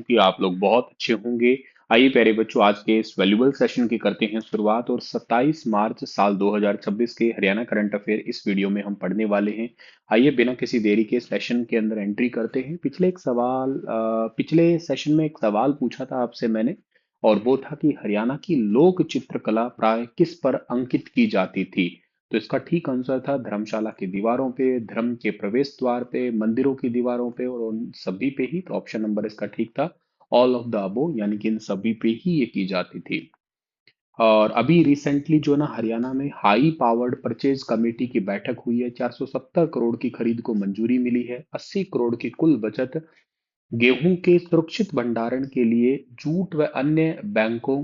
कि आप लोग बहुत अच्छे होंगे। आइए प्यारे बच्चों, आज के इस वैल्यूबल सेशन की करते हैं शुरुआत। और 27 मार्च साल 2026 के हरियाणा करंट अफेयर इस वीडियो में हम पढ़ने वाले हैं। आइए बिना किसी देरी के सेशन के अंदर एंट्री करते हैं। पिछले सेशन में एक सवाल पूछा था आपसे मैंने, और वो था कि हरियाणा की लोक चित्रकला प्राय किस पर अंकित की जाती थी। तो इसका ठीक आंसर था धर्मशाला की दीवारों पे, धर्म के प्रवेश द्वार पे, मंदिरों की दीवारों पे और उन सभी पे ही। तो ऑप्शन नंबर इसका ठीक था, ऑल ऑफ द अबो, यानी कि इन सभी पे ही ये की जाती थी। और अभी रिसेंटली जो ना हरियाणा में हाई पावर्ड परचेज कमेटी की बैठक हुई है, 470 करोड़ की खरीद को मंजूरी मिली है। 80 करोड़ की कुल बचत गेहूं के सुरक्षित भंडारण के लिए जूट व अन्य बैंकों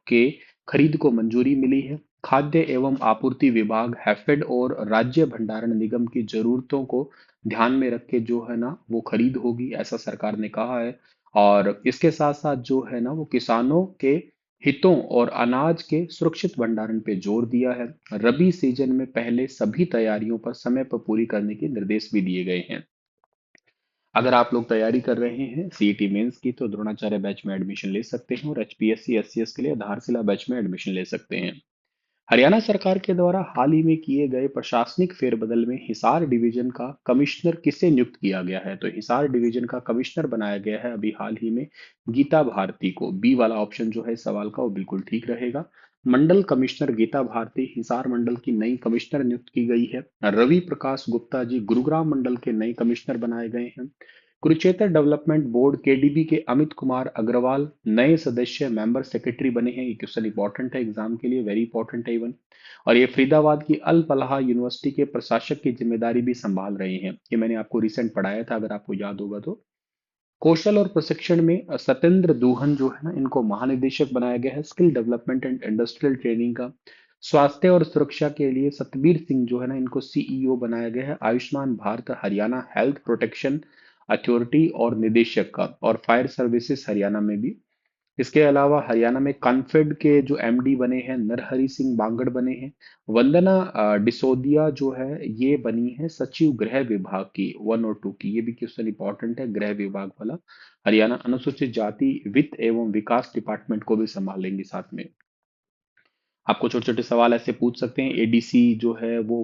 के खरीद को मंजूरी मिली है। खाद्य एवं आपूर्ति विभाग, हैफेड और राज्य भंडारण निगम की जरूरतों को ध्यान में रख के जो है ना वो खरीद होगी, ऐसा सरकार ने कहा है। और इसके साथ साथ जो है ना वो किसानों के हितों और अनाज के सुरक्षित भंडारण पे जोर दिया है। रबी सीजन में पहले सभी तैयारियों पर समय पर पूरी करने के निर्देश भी दिए गए हैं। अगर आप लोग तैयारी कर रहे हैं सीईटी मेंस की, तो द्रोणाचार्य बैच में एडमिशन ले सकते हैं, और एचपीएससी एससीएस के लिए धारशिला बैच में एडमिशन ले सकते हैं। हरियाणा सरकार के द्वारा हाल ही में किए गए प्रशासनिक फेरबदल में हिसार डिवीजन का कमिश्नर किसे नियुक्त किया गया है। तो हिसार डिवीजन का कमिश्नर बनाया गया है अभी हाल ही में गीता भारती को। बी वाला ऑप्शन जो है इस सवाल का वो बिल्कुल ठीक रहेगा। मंडल कमिश्नर गीता भारती हिसार मंडल की नई कमिश्नर नियुक्त की गई है। रवि प्रकाश गुप्ता जी गुरुग्राम मंडल के नए कमिश्नर बनाए गए हैं। कुरुक्षेत्र डेवलपमेंट बोर्ड केडीबी के अमित कुमार अग्रवाल नए सदस्य मेंबर सेक्रेटरी बने हैं। ये क्वेश्चन इंपॉर्टेंट है एग्जाम के लिए, वेरी इंपॉर्टेंट है इवन। और ये फरीदाबाद की अल फलाह यूनिवर्सिटी के प्रशासक की जिम्मेदारी भी संभाल रहे हैं। ये मैंने आपको रिसेंट पढ़ाया था, अगर आपको याद होगा तो। कौशल और प्रशिक्षण में सत्येंद्र दूहन जो है ना, इनको महानिदेशक बनाया गया है skill development and industrial training का। स्वास्थ्य और सुरक्षा के लिए सतबीर सिंह जो है ना, इनको सीईओ बनाया गया है Ayushman Bharat Haryana health protection authority और निदेशक का। और फायर सर्विसेज हरियाणा में भी। इसके अलावा हरियाणा में कॉन्फेड के जो एमडी बने हैं नरहरि सिंह बांगड़ बने हैं। वंदना डिसोदिया जो है ये बनी है सचिव गृह विभाग की, 1 और 2 की। ये भी क्वेश्चन इंपॉर्टेंट है, गृह विभाग वाला। हरियाणा अनुसूचित जाति वित्त एवं विकास डिपार्टमेंट को भी संभालेंगे साथ में। आपको छोटे छोटे सवाल ऐसे पूछ सकते हैं। एडीसी जो है वो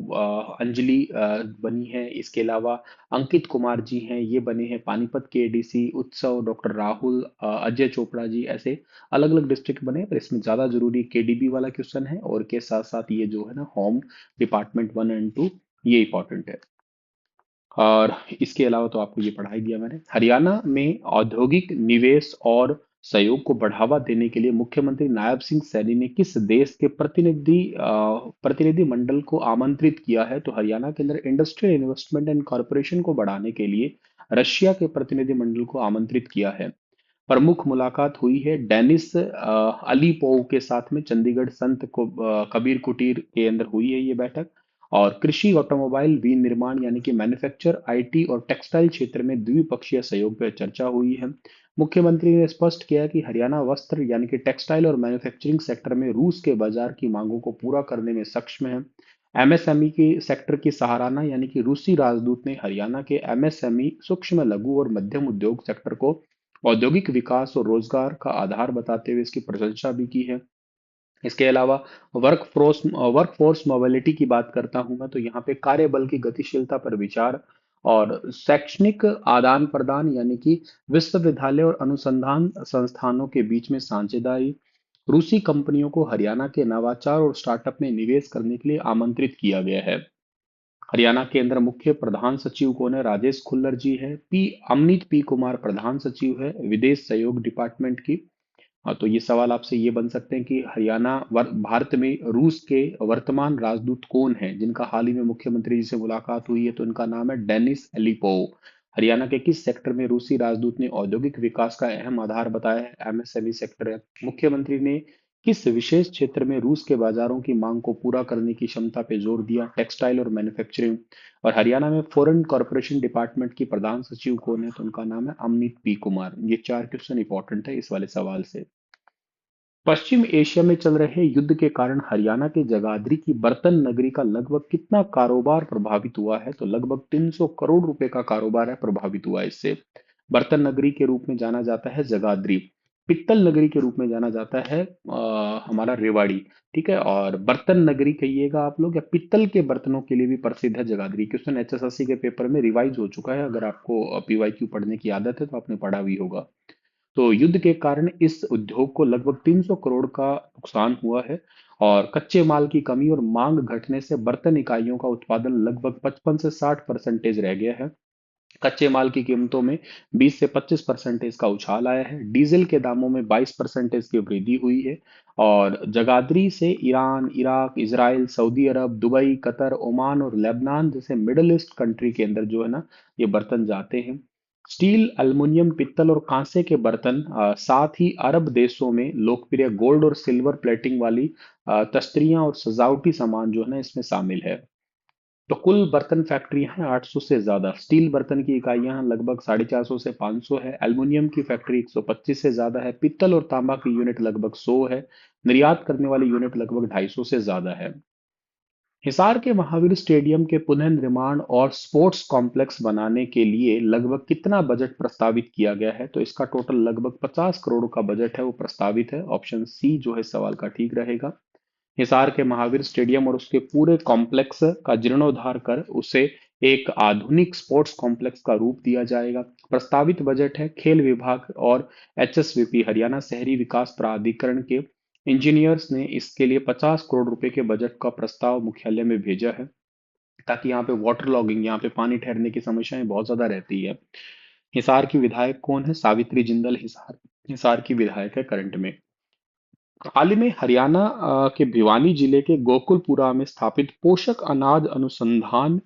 अंजलि बनी है। इसके अलावा अंकित कुमार जी हैं, ये बने हैं पानीपत के एडीसी। उत्सव डॉक्टर राहुल, अजय चोपड़ा जी, ऐसे अलग अलग डिस्ट्रिक्ट बने हैं। पर इसमें ज्यादा जरूरी केडीबी वाला क्वेश्चन है, और के साथ साथ ये जो है ना होम डिपार्टमेंट 1 और 2, ये इंपॉर्टेंट है। और इसके अलावा तो आपको ये पढ़ा ही दिया मैंने। हरियाणा में औद्योगिक निवेश और सहयोग को बढ़ावा देने के लिए मुख्यमंत्री नायब सिंह सैनी ने किस देश के प्रतिनिधि मंडल को आमंत्रित किया है। तो हरियाणा के अंदर इंडस्ट्रियल इन्वेस्टमेंट एंड कॉरपोरेशन को बढ़ाने के लिए रशिया के प्रतिनिधि मंडल को आमंत्रित किया है। प्रमुख मुलाकात हुई है डेनिस अलीपोव के साथ में, चंडीगढ़ कबीर कुटीर के अंदर हुई है ये बैठक। और कृषि, ऑटोमोबाइल, विनिर्माण यानी कि मैन्युफैक्चर, आईटी और टेक्सटाइल क्षेत्र में द्विपक्षीय सहयोग पर चर्चा हुई है। मुख्यमंत्री ने स्पष्ट किया कि हरियाणा वस्त्र यानी कि टेक्सटाइल और मैन्युफैक्चरिंग सेक्टर में रूस के बाजार की मांगों को पूरा करने में सक्षम है। एमएसएमई की सेक्टर की सराहना यानी कि रूसी राजदूत ने हरियाणा के एमएसएमई सूक्ष्म लघु और मध्यम उद्योग सेक्टर को औद्योगिक विकास और रोजगार का आधार बताते हुए इसकी प्रशंसा भी की है। इसके अलावा वर्कफोर्स मोबिलिटी की बात करता हूं मैं, तो यहाँ पे कार्यबल की गतिशीलता पर विचार, और शैक्षणिक आदान प्रदान यानी कि विश्वविद्यालय और अनुसंधान संस्थानों के बीच में साझेदारी। रूसी कंपनियों को हरियाणा के नवाचार और स्टार्टअप में निवेश करने के लिए आमंत्रित किया गया है। हरियाणा के अंदर मुख्य प्रधान सचिव कौन है? राजेश खुल्लर जी है। अमनीत पी कुमार प्रधान सचिव है विदेश सहयोग डिपार्टमेंट की। हाँ, तो ये सवाल आपसे ये बन सकते हैं कि भारत में रूस के वर्तमान राजदूत कौन हैं जिनका हाल ही में मुख्यमंत्री जी से मुलाकात हुई है। तो इनका नाम है डेनिस एलिपोव। हरियाणा के किस सेक्टर में रूसी राजदूत ने औद्योगिक विकास का अहम आधार बताया है? एमएसएमई सेक्टर है। मुख्यमंत्री ने किस विशेष क्षेत्र में रूस के बाजारों की मांग को पूरा करने की क्षमता पे जोर दिया? टेक्सटाइल और मैन्युफैक्चरिंग। और हरियाणा में फॉरेन कॉरपोरेशन डिपार्टमेंट की प्रधान सचिव कौन है? तो उनका नाम है अमनीत पी कुमार। ये 4 क्वेश्चन इंपॉर्टेंट है इस वाले सवाल से। पश्चिम एशिया में चल रहे युद्ध के कारण हरियाणा के जगाधरी की बर्तन नगरी का लगभग कितना कारोबार प्रभावित हुआ है? तो लगभग 300 करोड़ रुपए का कारोबार है प्रभावित हुआ है इससे। बर्तन नगरी के रूप में जाना जाता है जगाधरी। पित्तल नगरी के रूप में जाना जाता है हमारा रेवाड़ी। ठीक है, और बर्तन नगरी कहिएगा आप लोग, या पित्तल के बर्तनों के लिए भी प्रसिद्ध है जगाधरी। क्वेश्चन एचएसएससी के पेपर में रिवाइज हो चुका है, अगर आपको पीवाईक्यू पढ़ने की आदत है तो आपने पढ़ा भी होगा। तो युद्ध के कारण इस उद्योग को लगभग 300 करोड़ का नुकसान हुआ है, और कच्चे माल की कमी और मांग घटने से बर्तन इकाइयों का उत्पादन लगभग 55 से 60% रह गया है। कच्चे माल की कीमतों में 20 से 25% का उछाल आया है। डीजल के दामों में 22% की वृद्धि हुई है। और जगाधरी से ईरान, इराक, इजराइल, सऊदी अरब, दुबई, कतर, ओमान और लेबनान जैसे मिडल ईस्ट कंट्री के अंदर जो है ना, ये बर्तन जाते हैं। स्टील, अल्मुनियम, पित्तल और कांसे के बर्तन, साथ ही अरब देशों में लोकप्रिय गोल्ड और सिल्वर प्लेटिंग वाली तस्तरियां और सजावटी सामान जो है ना, इसमें शामिल है। तो कुल बर्तन फैक्ट्रियां हैं 800 से ज्यादा। स्टील बर्तन की इकाइयां लगभग 450 से 500 है। एल्युमिनियम की फैक्ट्री 125 से ज्यादा है। पित्तल और तांबा की यूनिट लगभग 100 है। निर्यात करने वाली यूनिट लगभग 250 से ज्यादा है। हिसार के महावीर स्टेडियम के पुनर्निर्माण और स्पोर्ट्स कॉम्प्लेक्स बनाने के लिए लगभग कितना बजट प्रस्तावित किया गया है? तो इसका टोटल लगभग 50 करोड़ का बजट है, वो प्रस्तावित है। ऑप्शन सी जो है सवाल का ठीक रहेगा। हिसार के महावीर स्टेडियम और उसके पूरे कॉम्प्लेक्स का जीर्णोद्धार कर उसे एक आधुनिक स्पोर्ट्स कॉम्प्लेक्स का रूप दिया जाएगा। प्रस्तावित बजट है। खेल विभाग और एचएसवीपी हरियाणा शहरी विकास प्राधिकरण के इंजीनियर्स ने इसके लिए 50 करोड़ रुपए के बजट का प्रस्ताव मुख्यालय में भेजा है, ताकि यहाँ पे वाटर लॉगिंग, यहाँ पे पानी ठहरने की समस्याएं बहुत ज्यादा रहती है। हिसार की विधायक कौन है? सावित्री जिंदल हिसार हिसार की विधायक है करंट में। हाल ही में हरियाणा के भिवानी जिले के गोकुलपुरा में स्थापित पोषक अनाज अनुसंधान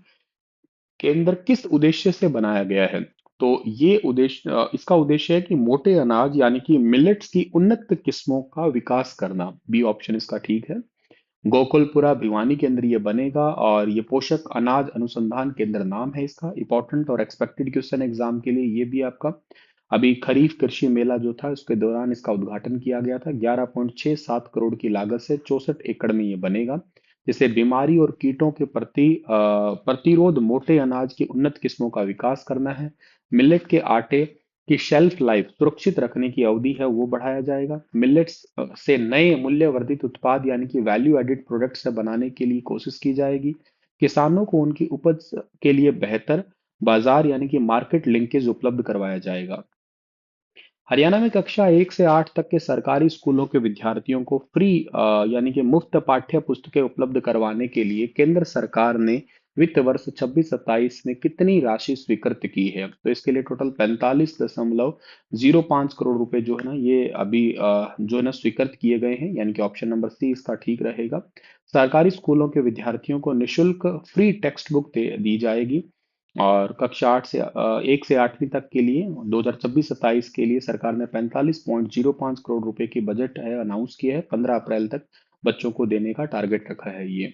केंद्र किस उद्देश्य से बनाया गया है? तो ये उद्देश्य, इसका उद्देश्य है कि मोटे अनाज यानी कि मिलेट्स की उन्नत किस्मों का विकास करना। बी ऑप्शन इसका ठीक है। गोकुलपुरा भिवानी के अंदर ये बनेगा, और ये पोषक अनाज अनुसंधान केंद्र नाम है इसका। इंपॉर्टेंट और एक्सपेक्टेड क्वेश्चन एग्जाम के लिए ये भी आपका। अभी खरीफ कृषि मेला जो था उसके दौरान इसका उद्घाटन किया गया था। 11.67 करोड़ की लागत से 64 एकड़ में ये बनेगा, जिसे बीमारी और कीटों के प्रति प्रतिरोध मोटे अनाज की उन्नत किस्मों का विकास करना है। मिलेट के आटे की शेल्फ लाइफ, सुरक्षित रखने की अवधि है, वो बढ़ाया जाएगा। मिलेट्स से नए मूल्य वर्धित उत्पाद यानी कि वैल्यू एडिड प्रोडक्ट से बनाने के लिए कोशिश की जाएगी। किसानों को उनकी उपज के लिए बेहतर बाजार यानी कि मार्केट लिंकेज उपलब्ध करवाया जाएगा। हरियाणा में कक्षा 1 से 8 तक के सरकारी स्कूलों के विद्यार्थियों को फ्री यानी कि मुफ्त पाठ्य पुस्तकें उपलब्ध करवाने के लिए केंद्र सरकार ने वित्त वर्ष 26-27 में कितनी राशि स्वीकृत की है? तो इसके लिए टोटल 45.05 करोड़ रुपए जो है ना, ये अभी जो है ना स्वीकृत किए गए हैं, यानी कि ऑप्शन नंबर सी इसका ठीक रहेगा। सरकारी स्कूलों के विद्यार्थियों को निशुल्क फ्री टेक्स्ट बुक दी जाएगी। और कक्षा 1 से 8वीं तक के लिए 2026-27 के लिए सरकार ने 45.05 करोड़ रुपए की बजट है अनाउंस किया है। 15 अप्रैल तक बच्चों को देने का टारगेट रखा है ये।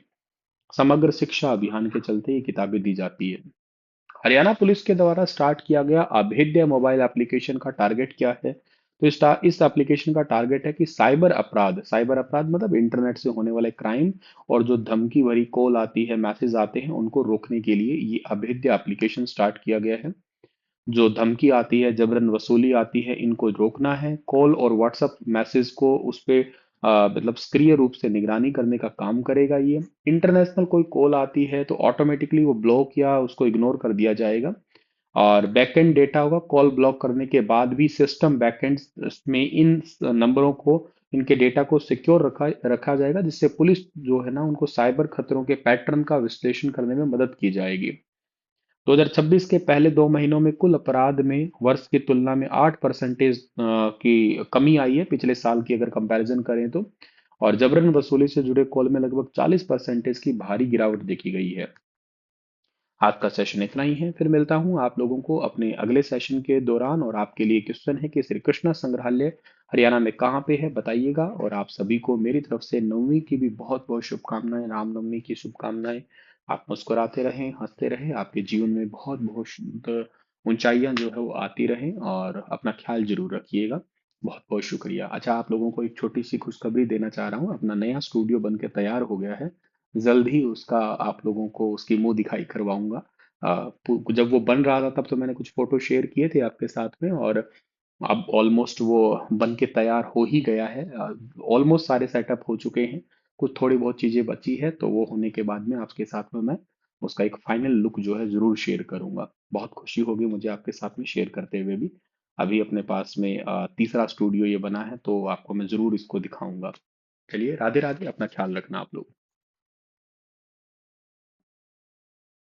समग्र शिक्षा अभियान के चलते ये किताबें दी जाती है। हरियाणा पुलिस के द्वारा स्टार्ट किया गया अभेद्य मोबाइल एप्लीकेशन का टारगेट क्या है? तो इस एप्लीकेशन का टारगेट है कि साइबर अपराध मतलब इंटरनेट से होने वाले क्राइम, और जो धमकी भरी कॉल आती है, मैसेज आते हैं, उनको रोकने के लिए ये अभेद्य एप्लीकेशन स्टार्ट किया गया है। जो धमकी आती है, जबरन वसूली आती है, इनको रोकना है। कॉल और व्हाट्सएप मैसेज को उस पे मतलब सक्रिय रूप से निगरानी करने का काम करेगा ये। इंटरनेशनल कोई कॉल आती है तो ऑटोमेटिकली वो ब्लॉक या उसको इग्नोर कर दिया जाएगा। और बैकएंड डेटा होगा, कॉल ब्लॉक करने के बाद भी सिस्टम बैकएंड में इन नंबरों को, इनके डेटा को सिक्योर रखा रखा जाएगा, जिससे पुलिस जो है ना, उनको साइबर खतरों के पैटर्न का विश्लेषण करने में मदद की जाएगी। 2026 के पहले 2 महीनों में कुल अपराध में वर्ष की तुलना में 8% की कमी आई है, पिछले साल की अगर कंपैरिजन करें तो। और जबरन वसूली से जुड़े कॉल में लगभग 40% की भारी गिरावट देखी गई है। आज का सेशन इतना ही है, फिर मिलता हूँ आप लोगों को अपने अगले सेशन के दौरान। और आपके लिए क्वेश्चन है कि श्री कृष्णा संग्रहालय हरियाणा में कहाँ पे है, बताइएगा। और आप सभी को मेरी तरफ से नवमी की भी बहुत बहुत शुभकामनाएं, रामनवमी की शुभकामनाएं। आप मुस्कुराते रहें, हंसते रहें, आपके जीवन में बहुत बहुत ऊंचाइयां जो है वो आती रहें, और अपना ख्याल जरूर रखिएगा। बहुत बहुत शुक्रिया। अच्छा, आप लोगों को एक छोटी सी खुशखबरी देना चाह रहा हूँ, अपना नया स्टूडियो बन के तैयार हो गया है। जल्द ही उसका आप लोगों को उसकी मुंह दिखाई करवाऊंगा। जब वो बन रहा था तब तो मैंने कुछ फोटो शेयर किए थे आपके साथ में, और अब ऑलमोस्ट वो बन के तैयार हो ही गया है। ऑलमोस्ट सारे सेटअप हो चुके हैं, कुछ थोड़ी बहुत चीज़ें बची है, तो वो होने के बाद में आपके साथ में मैं उसका एक फाइनल लुक जो है ज़रूर शेयर करूंगा। बहुत खुशी होगी मुझे आपके साथ में शेयर करते हुए भी। अभी अपने पास में तीसरा स्टूडियो ये बना है, तो आपको मैं ज़रूर इसको दिखाऊंगा। चलिए, राधे राधे, अपना ख्याल रखना आप लोग।